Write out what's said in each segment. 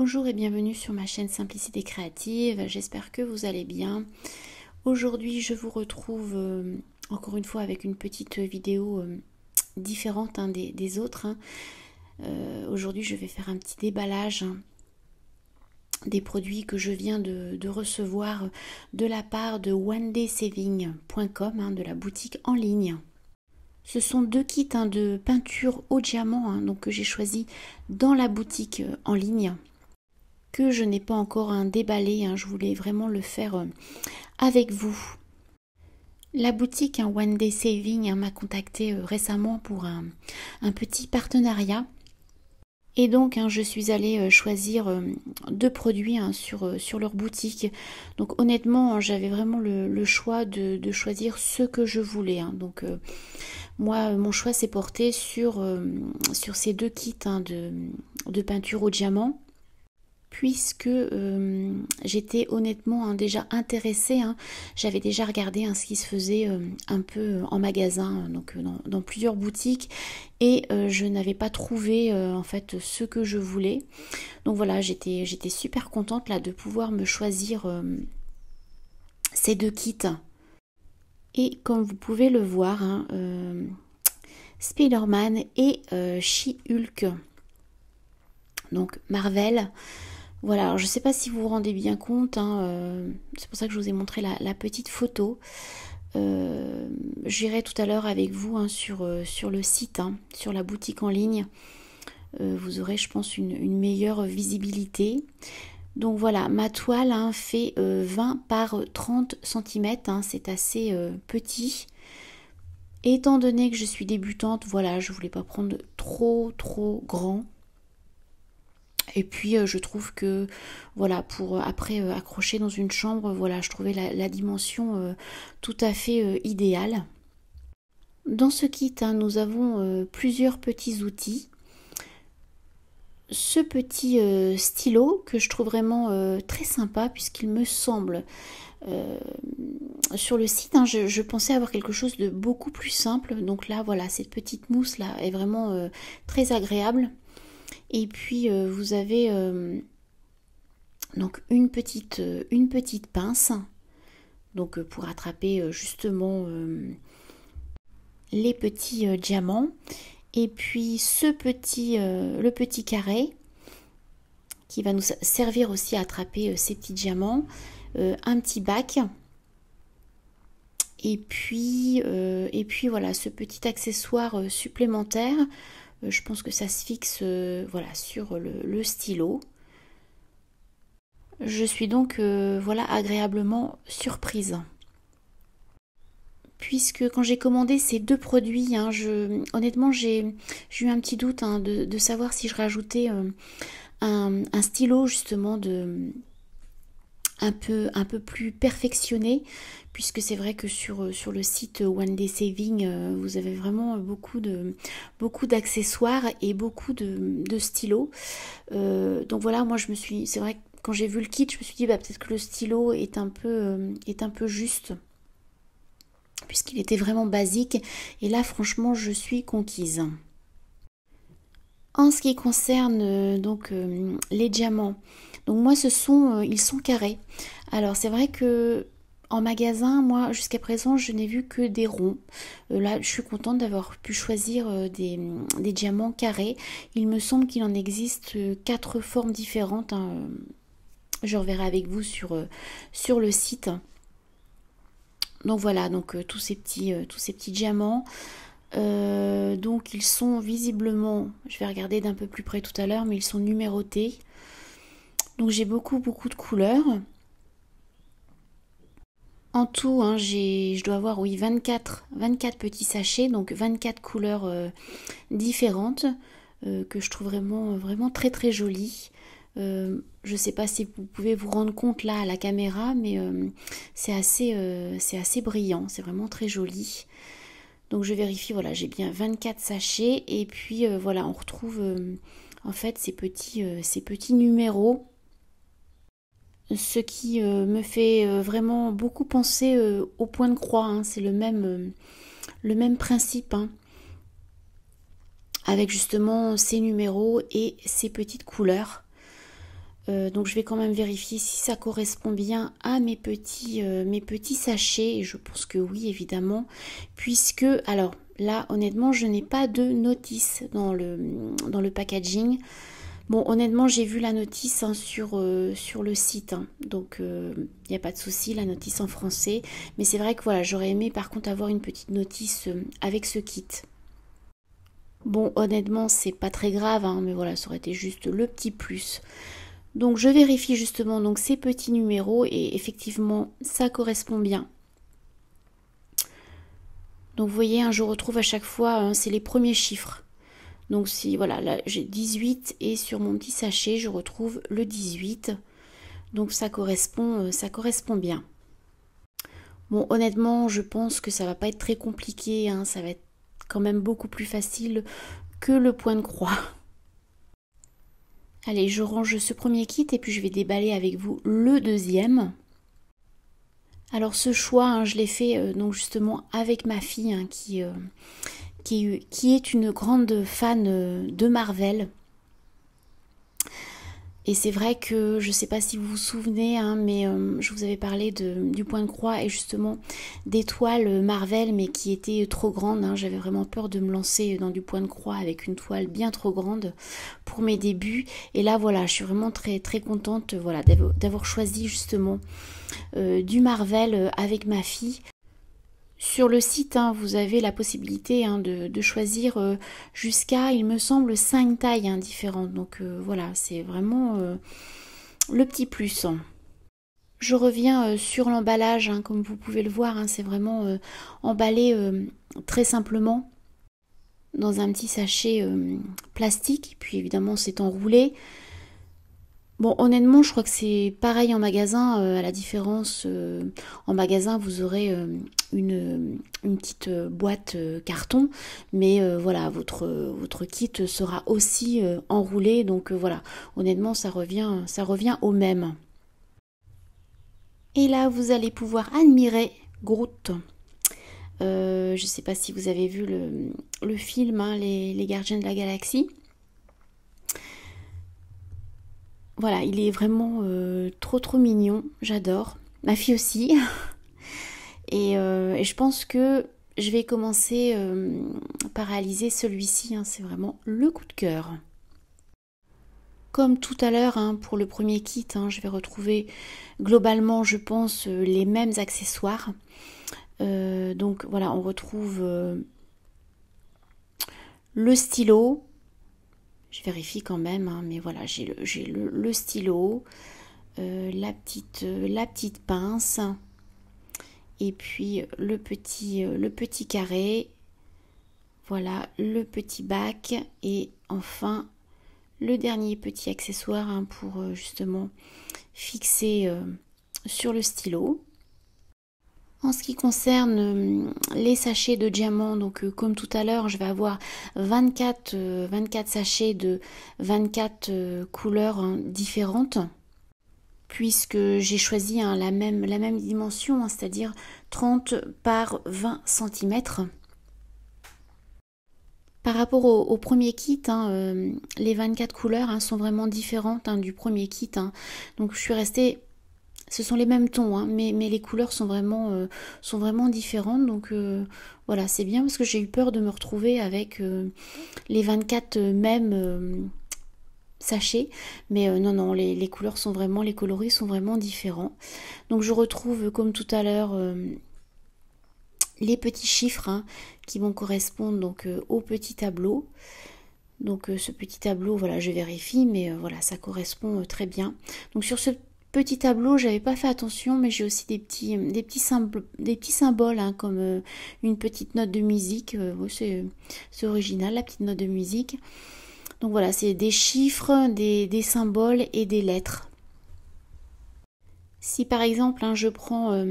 Bonjour et bienvenue sur ma chaîne Simplicité Créative, j'espère que vous allez bien. Aujourd'hui je vous retrouve encore une fois avec une petite vidéo différente des autres. Aujourd'hui je vais faire un petit déballage des produits que je viens de recevoir de la part de onedaysaving.com, de la boutique en ligne. Ce sont deux kits de peinture au diamant donc que j'ai choisi dans la boutique en ligne, que je n'ai pas encore déballé. Je voulais vraiment le faire avec vous. La boutique One Day Saving m'a contacté récemment pour un petit partenariat. Et donc je suis allée choisir deux produits sur leur boutique. Donc honnêtement j'avais vraiment le choix de choisir ce que je voulais. Donc moi mon choix s'est porté sur ces deux kits de peinture au diamant. Puisque j'étais honnêtement déjà intéressée, j'avais déjà regardé ce qui se faisait un peu en magasin, donc dans plusieurs boutiques, et je n'avais pas trouvé en fait ce que je voulais. Donc voilà, j'étais super contente là de pouvoir me choisir ces deux kits. Et comme vous pouvez le voir, Spider-Man et She-Hulk, donc Marvel. Voilà, alors je ne sais pas si vous vous rendez bien compte, c'est pour ça que je vous ai montré la petite photo. J'irai tout à l'heure avec vous sur le site, sur la boutique en ligne. Vous aurez, je pense, une meilleure visibilité. Donc voilà, ma toile fait 20 par 30 cm, c'est assez petit. Étant donné que je suis débutante, voilà, je ne voulais pas prendre trop grand. Et puis je trouve que voilà, pour après accrocher dans une chambre, voilà, je trouvais la dimension tout à fait idéale. Dans ce kit, nous avons plusieurs petits outils. Ce petit stylo que je trouve vraiment très sympa, puisqu'il me semble sur le site, je pensais avoir quelque chose de beaucoup plus simple. Donc là, voilà, cette petite mousse là est vraiment très agréable. Et puis vous avez donc une petite pince, donc pour attraper justement les petits diamants. Et puis le petit carré qui va nous servir aussi à attraper ces petits diamants. Un petit bac. Et puis voilà, ce petit accessoire supplémentaire. Je pense que ça se fixe voilà, sur le stylo. Je suis donc voilà, agréablement surprise. Puisque quand j'ai commandé ces deux produits, honnêtement j'ai eu un petit doute de savoir si je rajoutais un stylo justement un peu plus perfectionné, puisque c'est vrai que sur le site One Day Saving, vous avez vraiment beaucoup d'accessoires et beaucoup de stylos. Donc voilà, moi c'est vrai que quand j'ai vu le kit, je me suis dit peut-être que le stylo est un peu juste, puisqu'il était vraiment basique. Et là, franchement, je suis conquise. En ce qui concerne les diamants, donc moi ils sont carrés. Alors c'est vrai que en magasin, moi jusqu'à présent je n'ai vu que des ronds. Là je suis contente d'avoir pu choisir des diamants carrés. Il me semble qu'il en existe 4 formes différentes. Je reverrai avec vous sur le site. Donc voilà, donc tous ces petits diamants. Donc ils sont visiblement, je vais regarder d'un peu plus près tout à l'heure, mais ils sont numérotés. Donc j'ai beaucoup de couleurs. En tout, je dois avoir 24 petits sachets, donc 24 couleurs différentes que je trouve vraiment très jolies. Je ne sais pas si vous pouvez vous rendre compte là à la caméra, mais c'est assez brillant, c'est vraiment très joli. Donc je vérifie, voilà, j'ai bien 24 sachets et puis voilà, on retrouve en fait ces petits numéros. Ce qui me fait vraiment beaucoup penser au point de croix, c'est le même principe, avec justement ces numéros et ces petites couleurs. Donc je vais quand même vérifier si ça correspond bien à mes petits sachets. Et je pense que oui, évidemment. Puisque, alors là, honnêtement, je n'ai pas de notice dans le packaging. Bon, honnêtement, j'ai vu la notice hein, sur le site. Hein. Donc, il n'y a pas de souci, la notice en français. Mais c'est vrai que voilà, j'aurais aimé par contre avoir une petite notice avec ce kit. Bon, honnêtement, c'est pas très grave, hein, mais voilà, ça aurait été juste le petit plus. Donc je vérifie justement donc ces petits numéros et effectivement ça correspond bien. Donc vous voyez, hein, je retrouve à chaque fois, hein, c'est les premiers chiffres. Donc si voilà, là j'ai 18 et sur mon petit sachet je retrouve le 18. Donc ça correspond bien. Bon, honnêtement, je pense que ça va pas être très compliqué, hein, ça va être quand même beaucoup plus facile que le point de croix. Allez, je range ce premier kit et puis je vais déballer avec vous le deuxième. Alors ce choix, hein, je l'ai fait donc justement avec ma fille hein, qui est une grande fan de Marvel. Et c'est vrai que je ne sais pas si vous vous souvenez, hein, mais je vous avais parlé du point de croix et justement d'étoiles Marvel, mais qui étaient trop grandes. Hein. J'avais vraiment peur de me lancer dans du point de croix avec une toile bien trop grande pour mes débuts. Et là, voilà, je suis vraiment très très contente voilà, d'avoir choisi justement du Marvel avec ma fille. Sur le site, hein, vous avez la possibilité hein, de choisir jusqu'à, il me semble, 5 tailles hein, différentes. Donc voilà, c'est vraiment le petit plus. Je reviens sur l'emballage, hein, comme vous pouvez le voir, hein, c'est vraiment emballé très simplement dans un petit sachet plastique. Puis évidemment, c'est enroulé. Bon, honnêtement, je crois que c'est pareil en magasin. À la différence, en magasin, vous aurez une petite boîte carton. Mais voilà, votre kit sera aussi enroulé. Donc voilà, honnêtement, ça revient au même. Et là, vous allez pouvoir admirer Groot. Je ne sais pas si vous avez vu le film, hein, les Gardiens de la Galaxie. Voilà, il est vraiment trop trop mignon, j'adore. Ma fille aussi. Et je pense que je vais commencer par réaliser celui-ci. Hein, c'est vraiment le coup de cœur. Comme tout à l'heure, hein, pour le premier kit, hein, je vais retrouver globalement, je pense, les mêmes accessoires. Donc voilà, on retrouve le stylo. Je vérifie quand même, hein, mais voilà, j'ai le stylo, la petite pince, et puis le petit carré, voilà, le petit bac, et enfin le dernier petit accessoire hein, pour justement fixer sur le stylo. En ce qui concerne les sachets de diamants, donc comme tout à l'heure, je vais avoir 24 sachets de 24 couleurs hein, différentes, puisque j'ai choisi hein, la même dimension, hein, c'est-à-dire 30 par 20 cm. Par rapport au premier kit, hein, les 24 couleurs hein, sont vraiment différentes hein, du premier kit. Hein. Donc je suis restée... Ce sont les mêmes tons, hein, mais les couleurs sont vraiment différentes. Donc voilà, c'est bien parce que j'ai eu peur de me retrouver avec les 24 mêmes sachets. Mais non, les couleurs sont vraiment, les coloris sont vraiment différents. Donc je retrouve, comme tout à l'heure, les petits chiffres hein, qui vont correspondre donc, au petit tableau. Donc ce petit tableau, voilà, je vérifie, mais voilà, ça correspond très bien. Donc sur ce petit tableau, j'avais pas fait attention, mais j'ai aussi des petits symboles hein, comme une petite note de musique. C'est original, la petite note de musique. Donc voilà, c'est des chiffres, des symboles et des lettres. Si par exemple, hein, je prends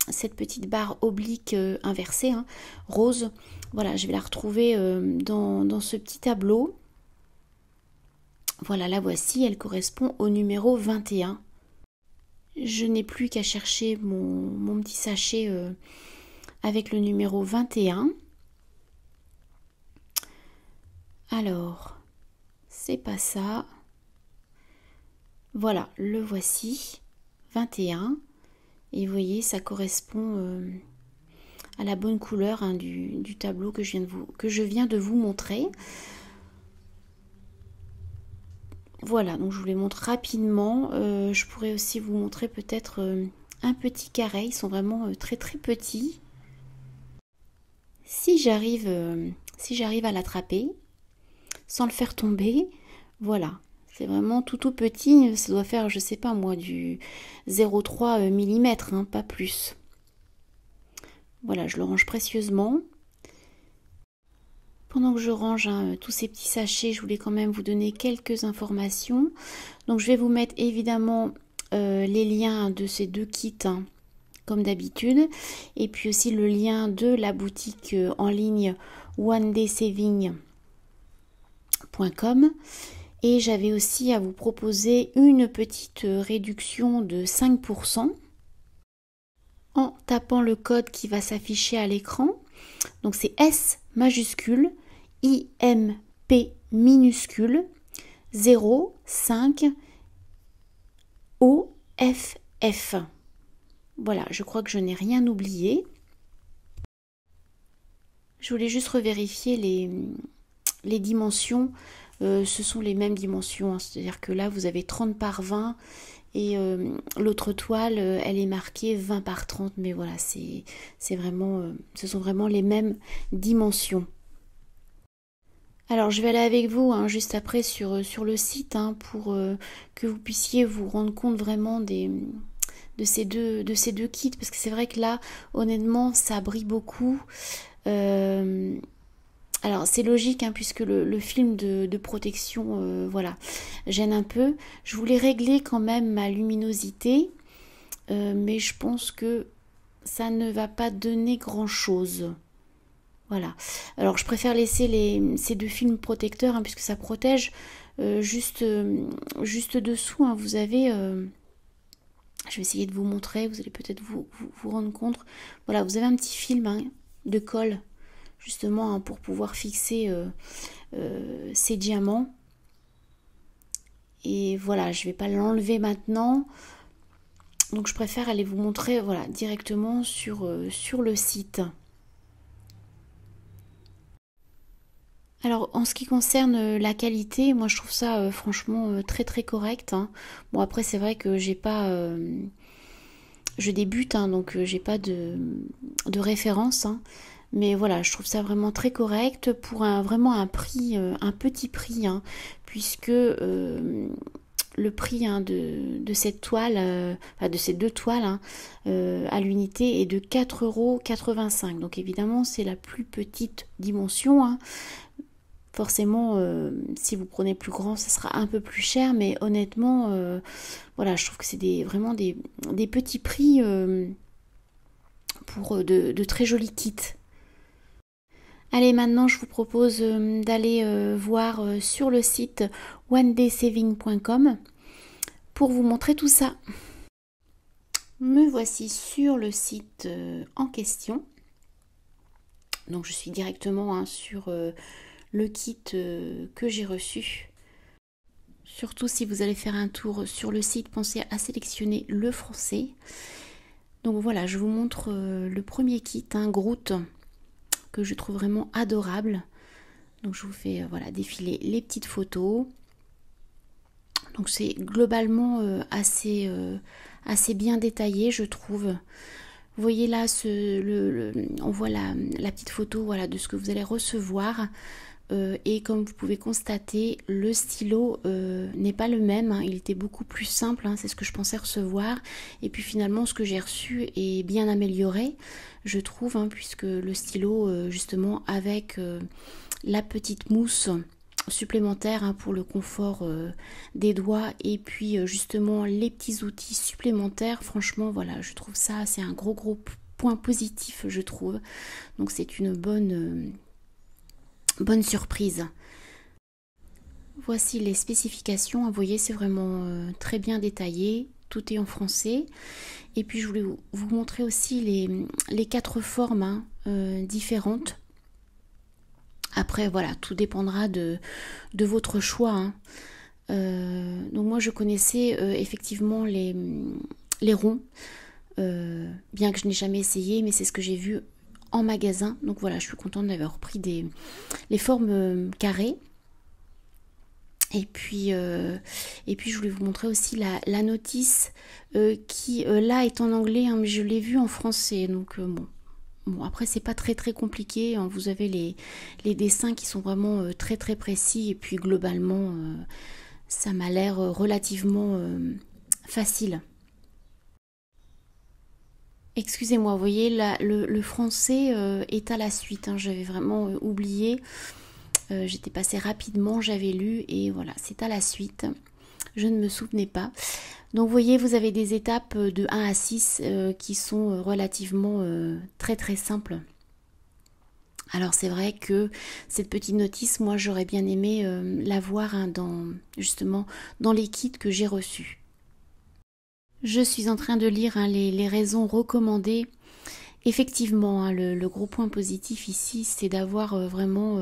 cette petite barre oblique inversée, hein, rose, voilà, je vais la retrouver dans ce petit tableau. Voilà, la voici, elle correspond au numéro 21. Je n'ai plus qu'à chercher mon petit sachet avec le numéro 21. Alors, c'est pas ça. Voilà, le voici, 21. Et vous voyez, ça correspond à la bonne couleur hein, du tableau que je viens de vous montrer. Voilà, donc je vous les montre rapidement. Je pourrais aussi vous montrer peut-être un petit carré. Ils sont vraiment très très petits. Si j'arrive à l'attraper, sans le faire tomber, voilà. C'est vraiment tout petit. Ça doit faire, je sais pas moi, du 0,3 mm, hein, pas plus. Voilà, je le range précieusement. Pendant que je range hein, tous ces petits sachets, je voulais quand même vous donner quelques informations. Donc je vais vous mettre évidemment les liens de ces deux kits, hein, comme d'habitude. Et puis aussi le lien de la boutique en ligne onedaysaving.com. Et j'avais aussi à vous proposer une petite réduction de 5% en tapant le code qui va s'afficher à l'écran. Donc c'est S majuscule IMP minuscule 05 OFF. Voilà, je crois que je n'ai rien oublié. Je voulais juste revérifier les dimensions. Ce sont les mêmes dimensions, hein. C'est-à-dire que là vous avez 30 par 20 et l'autre toile elle est marquée 20 par 30, mais voilà, c'est vraiment, ce sont vraiment les mêmes dimensions. Alors je vais aller avec vous hein, juste après sur le site hein, pour que vous puissiez vous rendre compte vraiment de ces deux kits, parce que c'est vrai que là honnêtement ça brille beaucoup. Alors c'est logique hein, puisque le film de protection voilà, gêne un peu. Je voulais régler quand même ma luminosité, mais je pense que ça ne va pas donner grand chose. Voilà. Alors je préfère laisser ces deux films protecteurs hein, puisque ça protège. Juste dessous, hein, vous avez... je vais essayer de vous montrer, vous allez peut-être vous rendre compte. Voilà, vous avez un petit film hein, de colle, justement, hein, pour pouvoir fixer ces diamants. Et voilà, je ne vais pas l'enlever maintenant. Donc je préfère aller vous montrer voilà, directement sur le site. Alors en ce qui concerne la qualité, moi je trouve ça franchement très très correct. Hein. Bon après c'est vrai que j'ai pas, je débute hein, donc j'ai pas de référence. Hein. Mais voilà, je trouve ça vraiment très correct pour vraiment un prix, un petit prix, hein, puisque le prix hein, de cette toile, enfin de ces deux toiles hein, à l'unité est de 4,85 €. Donc évidemment c'est la plus petite dimension. Hein. Forcément, si vous prenez plus grand, ça sera un peu plus cher, mais honnêtement, voilà, je trouve que c'est vraiment des petits prix pour de très jolis kits. Allez, maintenant, je vous propose d'aller voir sur le site onedaysaving.com pour vous montrer tout ça. Me voici sur le site en question. Donc, je suis directement hein, sur... le kit que j'ai reçu. Surtout si vous allez faire un tour sur le site, pensez à sélectionner le français. Donc voilà, je vous montre le premier kit, un Groot, que je trouve vraiment adorable. Donc je vous fais voilà, défiler les petites photos. Donc c'est globalement assez bien détaillé, je trouve. Vous voyez là, on voit la petite photo voilà, de ce que vous allez recevoir. Et comme vous pouvez constater, le stylo n'est pas le même, hein. Il était beaucoup plus simple, hein, c'est ce que je pensais recevoir. Et puis finalement, ce que j'ai reçu est bien amélioré, je trouve, hein, puisque le stylo, justement, avec la petite mousse supplémentaire hein, pour le confort des doigts, et puis justement les petits outils supplémentaires, franchement, voilà, je trouve ça, c'est un gros point positif, je trouve. Donc c'est une bonne surprise. Voici les spécifications. Vous voyez, c'est vraiment très bien détaillé. Tout est en français. Et puis, je voulais vous montrer aussi les 4 formes hein, différentes. Après, voilà, tout dépendra de votre choix. Hein. Donc moi je connaissais effectivement les ronds, bien que je n'ai jamais essayé, mais c'est ce que j'ai vu en magasin. Donc voilà, je suis contente d'avoir pris les formes carrées. Et puis je voulais vous montrer aussi la notice qui là est en anglais, hein, mais je l'ai vue en français. Donc bon. Bon, après, c'est pas très très compliqué, hein. Vous avez les dessins qui sont vraiment très très précis. Et puis globalement, ça m'a l'air relativement facile. Excusez-moi, vous voyez, là, le français est à la suite, hein. J'avais vraiment oublié. J'étais passée rapidement, j'avais lu et voilà, c'est à la suite. Je ne me souvenais pas. Donc vous voyez, vous avez des étapes de 1 à 6 qui sont relativement très très simples. Alors c'est vrai que cette petite notice, moi j'aurais bien aimé la voir, hein, justement dans les kits que j'ai reçus. Je suis en train de lire, hein, les raisons recommandées. Effectivement, hein, le gros point positif ici, c'est d'avoir vraiment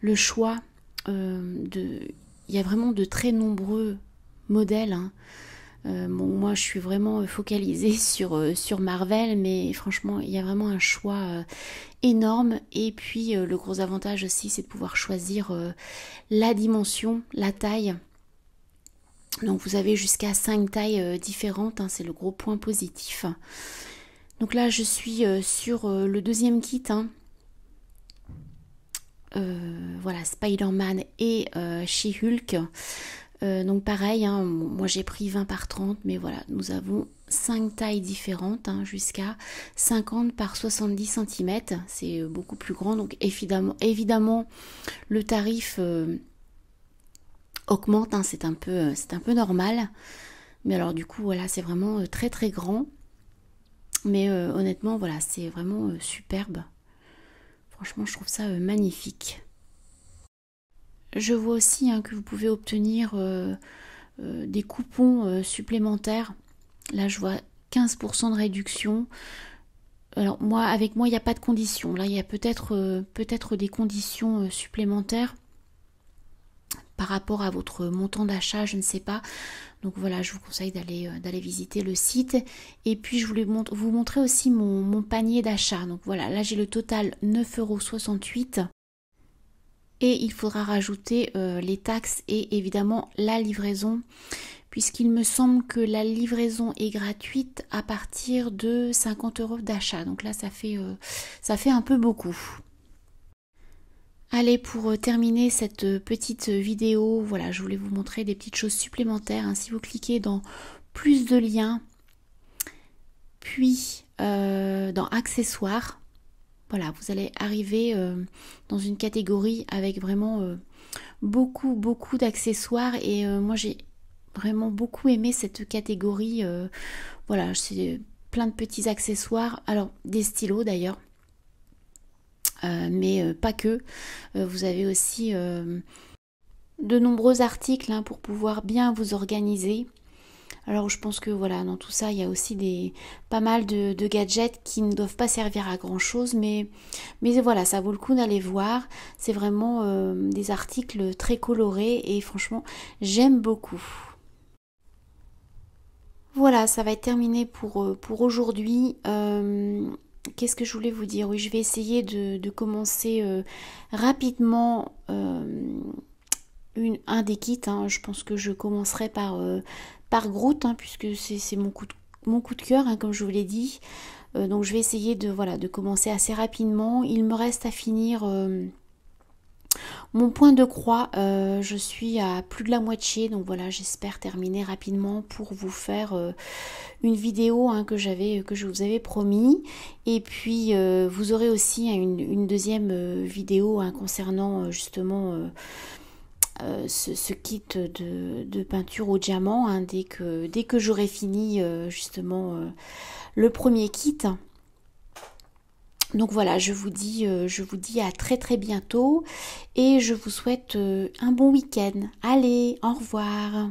le choix. Il y a vraiment de très nombreux modèles, hein. Bon, moi, je suis vraiment focalisée sur Marvel, mais franchement, il y a vraiment un choix énorme. Et puis, le gros avantage aussi, c'est de pouvoir choisir la dimension, la taille. Donc, vous avez jusqu'à 5 tailles différentes, hein, c'est le gros point positif. Donc là, je suis sur le deuxième kit, hein. Voilà, Spider-Man et She-Hulk. Donc pareil, hein, moi j'ai pris 20 par 30, mais voilà, nous avons 5 tailles différentes, hein, jusqu'à 50 par 70 cm. C'est beaucoup plus grand, donc évidemment le tarif augmente, hein, c'est un peu normal. Mais alors du coup, voilà, c'est vraiment très très grand. Mais honnêtement, voilà, c'est vraiment superbe. Franchement, je trouve ça magnifique. Je vois aussi, hein, que vous pouvez obtenir des coupons supplémentaires. Là, je vois 15% de réduction. Alors avec moi, il n'y a pas de conditions. Là, il y a peut-être des conditions supplémentaires par rapport à votre montant d'achat, je ne sais pas. Donc voilà, je vous conseille d'aller visiter le site. Et puis, je voulais vous montrer aussi mon panier d'achat. Donc voilà, là, j'ai le total 9,68 €. Et il faudra rajouter les taxes et évidemment la livraison, puisqu'il me semble que la livraison est gratuite à partir de 50 € d'achat. Donc là, ça fait un peu beaucoup. Allez, pour terminer cette petite vidéo, voilà, je voulais vous montrer des petites choses supplémentaires, hein. Si vous cliquez dans plus de liens, puis dans accessoires, voilà, vous allez arriver dans une catégorie avec vraiment beaucoup d'accessoires. Et moi, j'ai vraiment beaucoup aimé cette catégorie. Voilà, c'est plein de petits accessoires. Alors, des stylos d'ailleurs. Mais pas que. Vous avez aussi de nombreux articles, hein, pour pouvoir bien vous organiser. Alors je pense que voilà, dans tout ça, il y a aussi pas mal de gadgets qui ne doivent pas servir à grand chose, mais voilà, ça vaut le coup d'aller voir. C'est vraiment des articles très colorés et franchement, j'aime beaucoup. Voilà, ça va être terminé pour aujourd'hui. Qu'est-ce que je voulais vous dire? Oui, je vais essayer de commencer rapidement un des kits, hein. Je pense que je commencerai par Groot, hein, puisque c'est mon coup de cœur, hein, comme je vous l'ai dit. Donc je vais essayer de commencer assez rapidement. Il me reste à finir mon point de croix. Je suis à plus de la moitié, donc voilà, j'espère terminer rapidement pour vous faire une vidéo, hein, que je vous avais promis. Et puis vous aurez aussi, hein, une deuxième vidéo, hein, concernant justement ce kit de peinture au diamant, hein, dès que j'aurai fini justement le premier kit. Donc voilà, je vous dis à très très bientôt et je vous souhaite un bon week-end. Allez, au revoir.